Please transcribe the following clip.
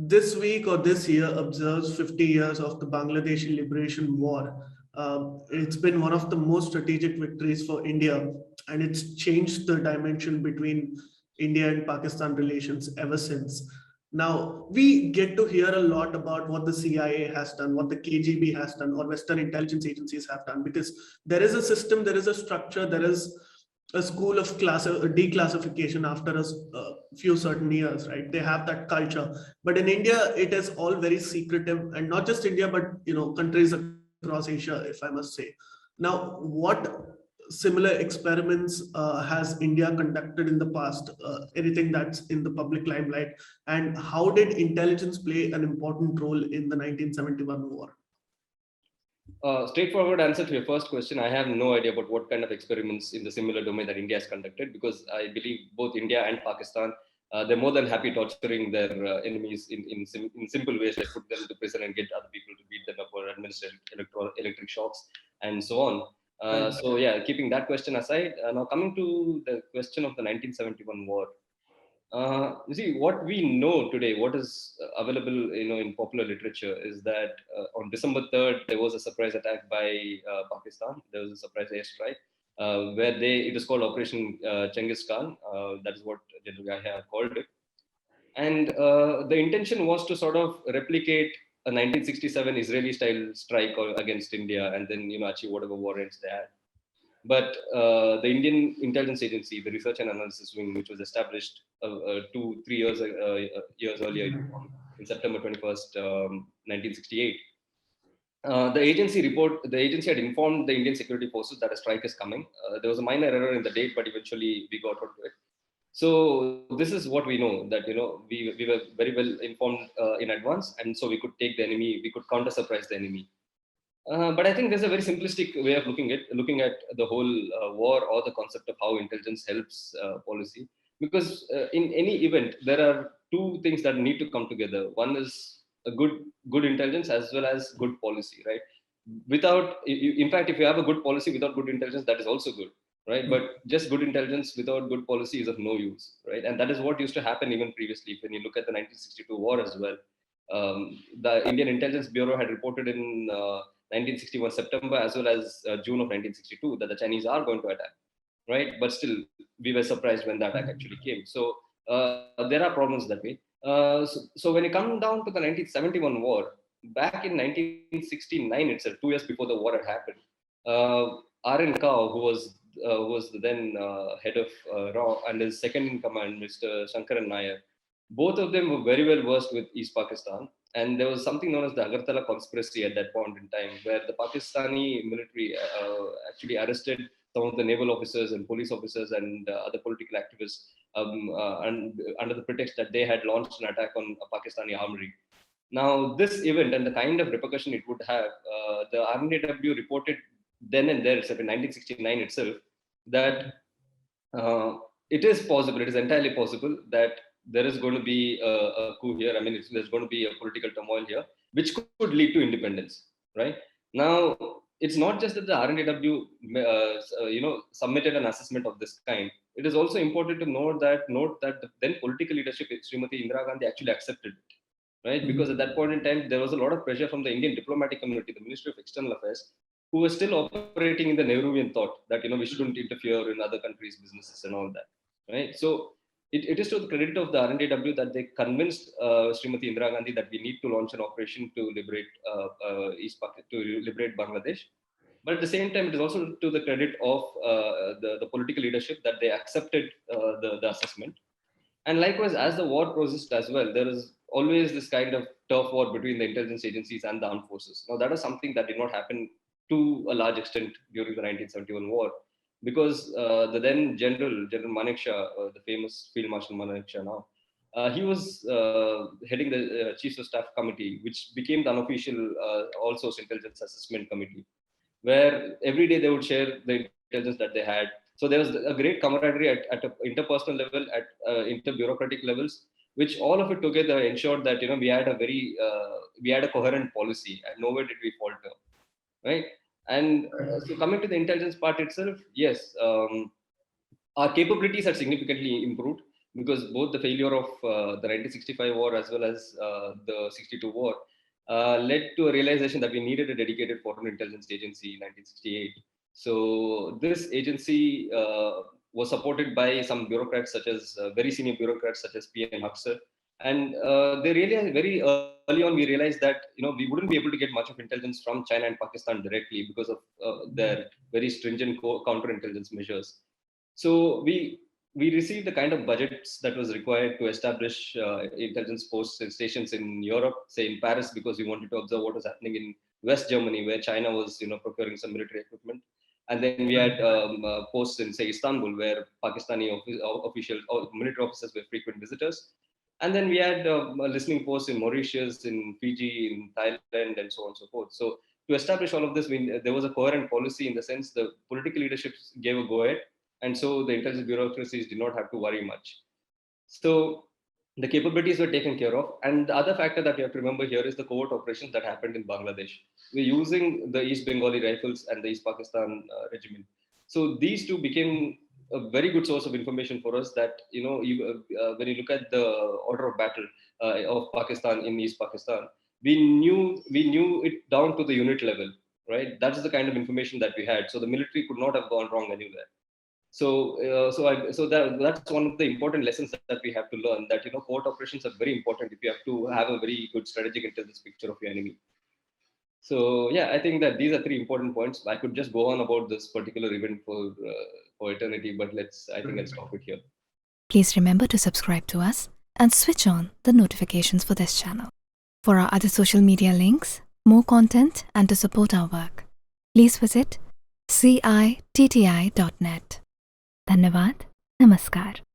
this week or this year observes 50 years of the Bangladeshi Liberation War. It's been one of the most strategic victories for India, and it's changed the dimension between India and Pakistan relations ever since. Now, we get to hear a lot about what the CIA has done, what the KGB has done, or Western intelligence agencies have done, because there is a system, there is a structure, there is a school of declassification after a few certain years, right? They have that culture, but in India, it is all very secretive, and not just India, but countries across Asia, if I must say. Now, what similar experiments has India conducted in the past? Anything that's in the public limelight, and how did intelligence play an important role in the 1971 war? Straightforward answer to your first question. I have no idea about what kind of experiments in the similar domain that India has conducted, because I believe both India and Pakistan, they're more than happy torturing their enemies in simple ways, like put them to prison and get other people to beat them up or administer electric shocks and so on. So yeah, keeping that question aside, now coming to the question of the 1971 war. You see, what we know today, what is available, in popular literature, is that on December 3rd there was a surprise attack by Pakistan. There was a surprise airstrike where it was called Operation Genghis Khan. That is what General Yahya called it, and the intention was to sort of replicate a 1967 Israeli-style strike against India, and then achieve whatever warrants they had. But the Indian intelligence agency, the Research and Analysis Wing, which was established 2-3 years earlier, in September 21st, 1968, the agency had informed the Indian security forces that a strike is coming. There was a minor error in the date, but eventually we got onto it. So this is what we know, that we were very well informed in advance, and so we could take the enemy, we could counter surprise the enemy. But I think there's a very simplistic way of looking at the whole war, or the concept of how intelligence helps policy. Because in any event, there are two things that need to come together. One is a good intelligence as well as good policy, right? In fact, if you have a good policy without good intelligence, that is also good, right? But just good intelligence without good policy is of no use, right? And that is what used to happen even previously. When you look at the 1962 war as well, the Indian Intelligence Bureau had reported in 1961 September as well as June of 1962 that the Chinese are going to attack, right? But still, we were surprised when the attack actually came. So there are problems that way. So when you come down to the 1971 war, back in 1969 itself, 2 years before the war had happened, R&AW, who was the then head of RAW, and his second in command, Mr. Shankaran Nair, both of them were very well versed with East Pakistan. And there was something known as the Agartala conspiracy at that point in time, where the Pakistani military actually arrested some of the naval officers and police officers and other political activists, and under the pretext that they had launched an attack on a Pakistani armory. Now, this event and the kind of repercussion it would have, the R&AW reported then and there itself in 1969 itself that it is possible, it is entirely possible that there is going to be a coup here. I mean, there's going to be a political turmoil here, which could lead to independence, right? Now, it's not just that the R&AW, submitted an assessment of this kind. It is also important to note that the then political leadership, Srimati Indira Gandhi, actually accepted it, right? Because at that point in time, there was a lot of pressure from the Indian diplomatic community, the Ministry of External Affairs, who was still operating in the Nehruvian thought that we shouldn't interfere in other countries' businesses and all that, right? So it is to the credit of the R&AW that they convinced Srimati Indira Gandhi that we need to launch an operation to liberate East Pakistan, to liberate Bangladesh. But at the same time, it is also to the credit of the political leadership that they accepted the assessment. And likewise, as the war progressed as well, there is always this kind of turf war between the intelligence agencies and the armed forces. Now, that is something that did not happen to a large extent during the 1971 war, because the then General Manekshaw, the famous Field Marshal Manekshaw now, he was heading the Chiefs of Staff Committee, which became the unofficial All Source Intelligence Assessment Committee, where every day they would share the intelligence that they had. So there was a great camaraderie at an interpersonal level, at inter-bureaucratic levels, which all of it together ensured that we had a coherent policy, and nowhere did we falter, right? And so coming to the intelligence part itself, yes, our capabilities have significantly improved. because both the failure of the 1965 war as well as the 62 war led to a realization that we needed a dedicated foreign intelligence agency in 1968. So this agency was supported by some bureaucrats, such as very senior bureaucrats such as P.N. Huxer, and they really very early on we realized that we wouldn't be able to get much of intelligence from China and Pakistan directly because of their very stringent counterintelligence measures. So we received the kind of budgets that was required to establish intelligence posts and stations in Europe, say in Paris, because we wanted to observe what was happening in West Germany, where China was procuring some military equipment. And then we had posts in, say, Istanbul, where Pakistani officials or military officers were frequent visitors. And then we had listening posts in Mauritius, in Fiji, in Thailand, and so on and so forth. So to establish all of this, there was a coherent policy in the sense the political leadership gave a go-ahead, and so the intelligence bureaucracies did not have to worry much. So the capabilities were taken care of. And the other factor that you have to remember here is the covert operations that happened in Bangladesh. We're using the East Bengali Rifles and the East Pakistan Regiment. So these two became a very good source of information for us that, when you look at the order of battle of Pakistan in East Pakistan, we knew it down to the unit level, right? That's the kind of information that we had. So the military could not have gone wrong anywhere. That's one of the important lessons that we have to learn, that covert operations are very important if you have to have a very good strategic intelligence picture of your enemy. So yeah, I think that these are three important points. I could just go on about this particular event for eternity, but I think I'll stop it here. Please remember to subscribe to us and switch on the notifications for this channel. For our other social media links, more content, and to support our work, please visit citti.net. धन्यवाद, नमस्कार.